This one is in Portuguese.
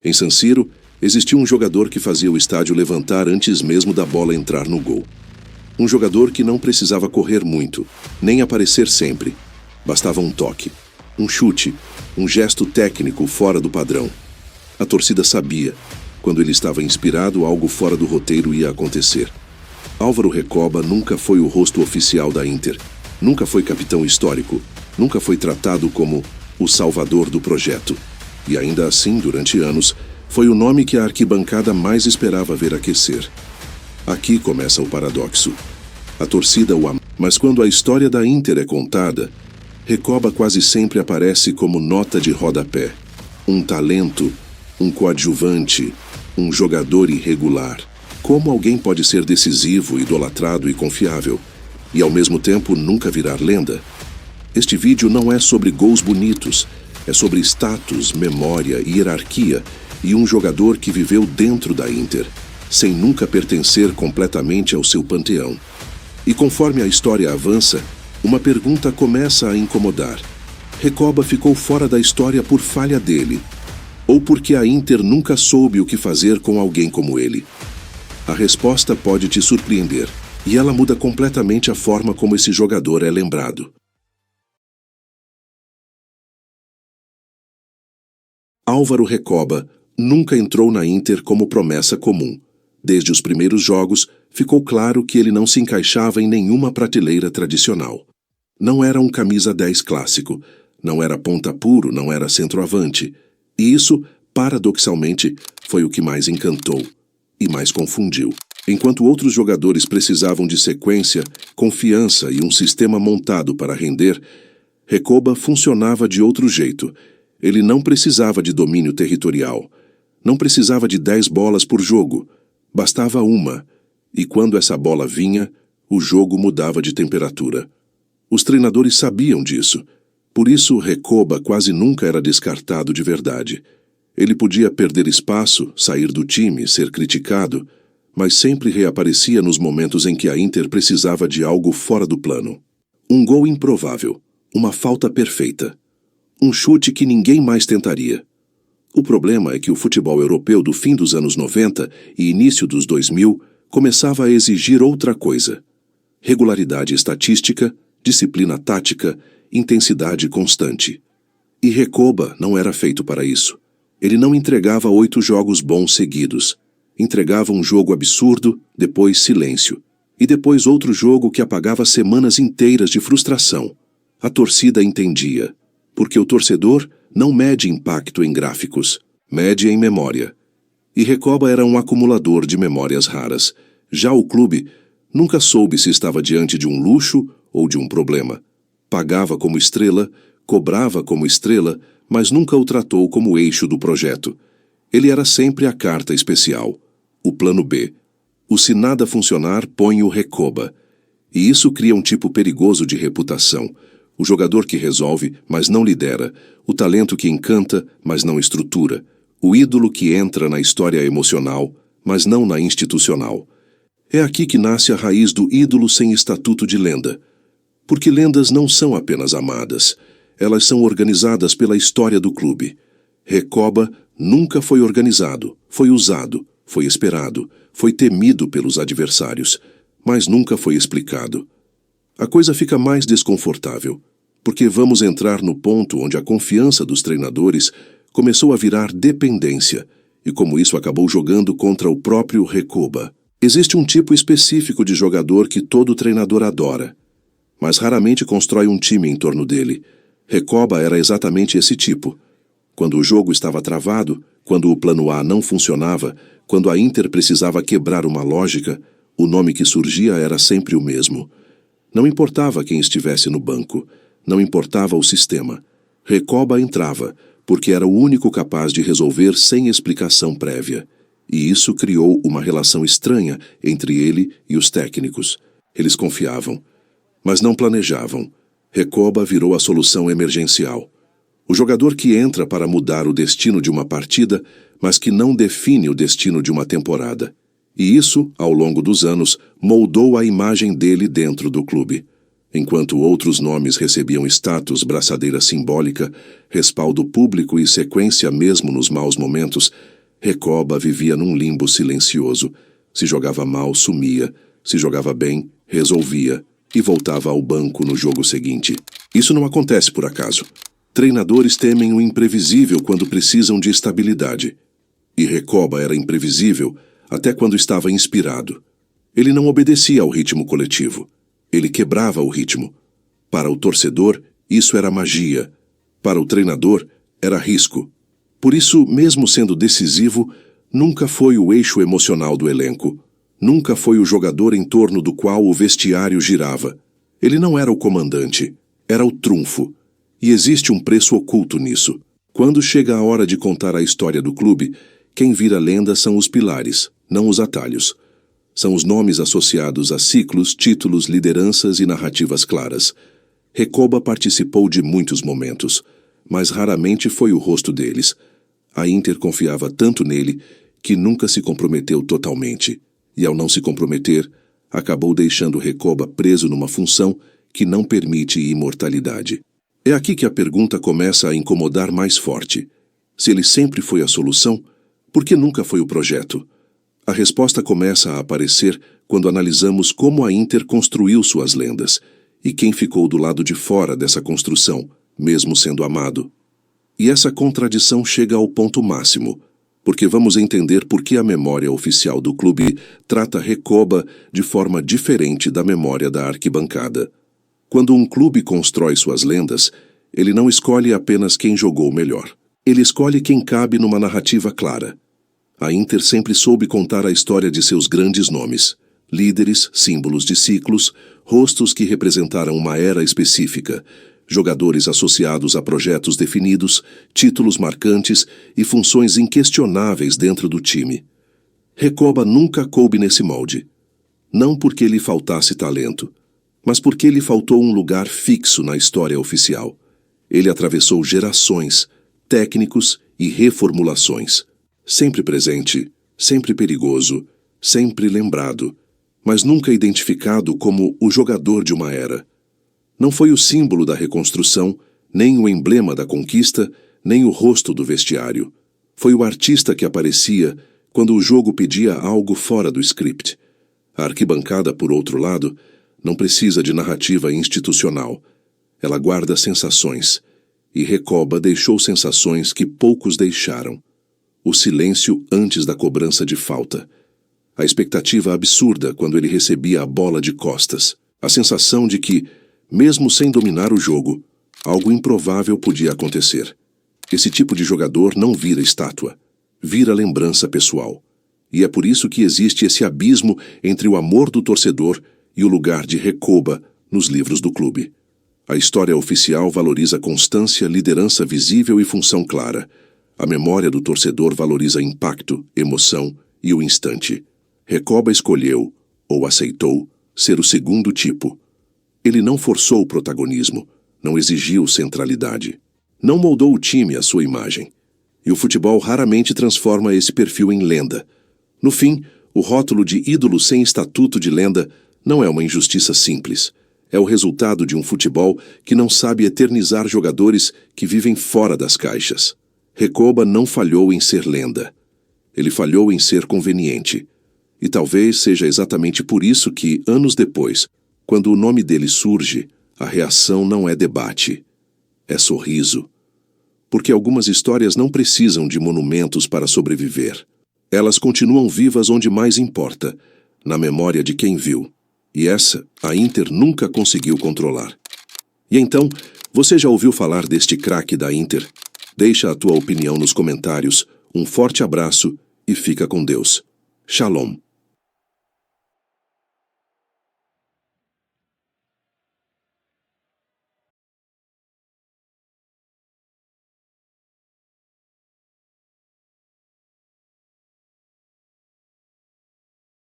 Em San Siro, existia um jogador que fazia o estádio levantar antes mesmo da bola entrar no gol. Um jogador que não precisava correr muito, nem aparecer sempre. Bastava um toque, um chute, um gesto técnico fora do padrão. A torcida sabia, quando ele estava inspirado, algo fora do roteiro ia acontecer. Álvaro Recoba nunca foi o rosto oficial da Inter, nunca foi capitão histórico, nunca foi tratado como o salvador do projeto. E ainda assim, durante anos, foi o nome que a arquibancada mais esperava ver aquecer. Aqui começa o paradoxo. A torcida o ama, mas quando a história da Inter é contada, Recoba quase sempre aparece como nota de rodapé. Um talento, um coadjuvante, um jogador irregular. Como alguém pode ser decisivo, idolatrado e confiável, e ao mesmo tempo nunca virar lenda? Este vídeo não é sobre gols bonitos, é sobre status, memória, hierarquia e um jogador que viveu dentro da Inter, sem nunca pertencer completamente ao seu panteão. E conforme a história avança, uma pergunta começa a incomodar. Recoba ficou fora da história por falha dele, ou porque a Inter nunca soube o que fazer com alguém como ele? A resposta pode te surpreender, e ela muda completamente a forma como esse jogador é lembrado. Álvaro Recoba nunca entrou na Inter como promessa comum. Desde os primeiros jogos, ficou claro que ele não se encaixava em nenhuma prateleira tradicional. Não era um camisa 10 clássico, não era ponta puro, não era centroavante. E isso, paradoxalmente, foi o que mais encantou e mais confundiu. Enquanto outros jogadores precisavam de sequência, confiança e um sistema montado para render, Recoba funcionava de outro jeito. Ele não precisava de domínio territorial. Não precisava de 10 bolas por jogo. Bastava uma. E quando essa bola vinha, o jogo mudava de temperatura. Os treinadores sabiam disso. Por isso, Recoba quase nunca era descartado de verdade. Ele podia perder espaço, sair do time, ser criticado, mas sempre reaparecia nos momentos em que a Inter precisava de algo fora do plano. Um gol improvável. Uma falta perfeita. Um chute que ninguém mais tentaria. O problema é que o futebol europeu do fim dos anos 90 e início dos 2000 começava a exigir outra coisa. Regularidade estatística, disciplina tática, intensidade constante. E Recoba não era feito para isso. Ele não entregava 8 jogos bons seguidos. Entregava um jogo absurdo, depois silêncio. E depois outro jogo que apagava semanas inteiras de frustração. A torcida entendia. Porque o torcedor não mede impacto em gráficos, mede em memória. E Recoba era um acumulador de memórias raras. Já o clube nunca soube se estava diante de um luxo ou de um problema. Pagava como estrela, cobrava como estrela, mas nunca o tratou como eixo do projeto. Ele era sempre a carta especial, o plano B. O se nada funcionar, põe o Recoba. E isso cria um tipo perigoso de reputação. O jogador que resolve, mas não lidera. O talento que encanta, mas não estrutura. O ídolo que entra na história emocional, mas não na institucional. É aqui que nasce a raiz do ídolo sem estatuto de lenda. Porque lendas não são apenas amadas. Elas são organizadas pela história do clube. Recoba nunca foi organizado, foi usado, foi esperado, foi temido pelos adversários, mas nunca foi explicado. A coisa fica mais desconfortável, porque vamos entrar no ponto onde a confiança dos treinadores começou a virar dependência, e como isso acabou jogando contra o próprio Recoba. Existe um tipo específico de jogador que todo treinador adora, mas raramente constrói um time em torno dele. Recoba era exatamente esse tipo. Quando o jogo estava travado, quando o plano A não funcionava, quando a Inter precisava quebrar uma lógica, o nome que surgia era sempre o mesmo. Não importava quem estivesse no banco, não importava o sistema. Recoba entrava, porque era o único capaz de resolver sem explicação prévia. E isso criou uma relação estranha entre ele e os técnicos. Eles confiavam, mas não planejavam. Recoba virou a solução emergencial. O jogador que entra para mudar o destino de uma partida, mas que não define o destino de uma temporada. E isso, ao longo dos anos, moldou a imagem dele dentro do clube. Enquanto outros nomes recebiam status, braçadeira simbólica, respaldo público e sequência mesmo nos maus momentos, Recoba vivia num limbo silencioso. Se jogava mal, sumia. Se jogava bem, resolvia. E voltava ao banco no jogo seguinte. Isso não acontece por acaso. Treinadores temem o imprevisível quando precisam de estabilidade. E Recoba era imprevisível até quando estava inspirado. Ele não obedecia ao ritmo coletivo. Ele quebrava o ritmo. Para o torcedor, isso era magia. Para o treinador, era risco. Por isso, mesmo sendo decisivo, nunca foi o eixo emocional do elenco. Nunca foi o jogador em torno do qual o vestiário girava. Ele não era o comandante, era o trunfo. E existe um preço oculto nisso. Quando chega a hora de contar a história do clube, quem vira lenda são os pilares, não os atalhos. São os nomes associados a ciclos, títulos, lideranças e narrativas claras. Recoba participou de muitos momentos, mas raramente foi o rosto deles. A Inter confiava tanto nele que nunca se comprometeu totalmente. E ao não se comprometer, acabou deixando Recoba preso numa função que não permite imortalidade. É aqui que a pergunta começa a incomodar mais forte. Se ele sempre foi a solução, por que nunca foi o projeto? A resposta começa a aparecer quando analisamos como a Inter construiu suas lendas e quem ficou do lado de fora dessa construção, mesmo sendo amado. E essa contradição chega ao ponto máximo, porque vamos entender por que a memória oficial do clube trata Recoba de forma diferente da memória da arquibancada. Quando um clube constrói suas lendas, ele não escolhe apenas quem jogou melhor. Ele escolhe quem cabe numa narrativa clara. A Inter sempre soube contar a história de seus grandes nomes, líderes, símbolos de ciclos, rostos que representaram uma era específica, jogadores associados a projetos definidos, títulos marcantes e funções inquestionáveis dentro do time. Recoba nunca coube nesse molde. Não porque lhe faltasse talento, mas porque lhe faltou um lugar fixo na história oficial. Ele atravessou gerações, técnicos e reformulações. Sempre presente, sempre perigoso, sempre lembrado, mas nunca identificado como o jogador de uma era. Não foi o símbolo da reconstrução, nem o emblema da conquista, nem o rosto do vestiário. Foi o artista que aparecia quando o jogo pedia algo fora do script. A arquibancada, por outro lado, não precisa de narrativa institucional. Ela guarda sensações, e Recoba deixou sensações que poucos deixaram. O silêncio antes da cobrança de falta. A expectativa absurda quando ele recebia a bola de costas. A sensação de que, mesmo sem dominar o jogo, algo improvável podia acontecer. Esse tipo de jogador não vira estátua, vira lembrança pessoal. E é por isso que existe esse abismo entre o amor do torcedor e o lugar de Recoba nos livros do clube. A história oficial valoriza constância, liderança visível e função clara. A memória do torcedor valoriza impacto, emoção e o instante. Recoba escolheu, ou aceitou, ser o segundo tipo. Ele não forçou o protagonismo, não exigiu centralidade. Não moldou o time à sua imagem. E o futebol raramente transforma esse perfil em lenda. No fim, o rótulo de ídolo sem estatuto de lenda não é uma injustiça simples. É o resultado de um futebol que não sabe eternizar jogadores que vivem fora das caixas. Recoba não falhou em ser lenda. Ele falhou em ser conveniente. E talvez seja exatamente por isso que, anos depois, quando o nome dele surge, a reação não é debate, é sorriso. Porque algumas histórias não precisam de monumentos para sobreviver. Elas continuam vivas onde mais importa, na memória de quem viu. E essa, a Inter nunca conseguiu controlar. E então, você já ouviu falar deste craque da Inter? Deixa a tua opinião nos comentários. Um forte abraço e fica com Deus. Shalom.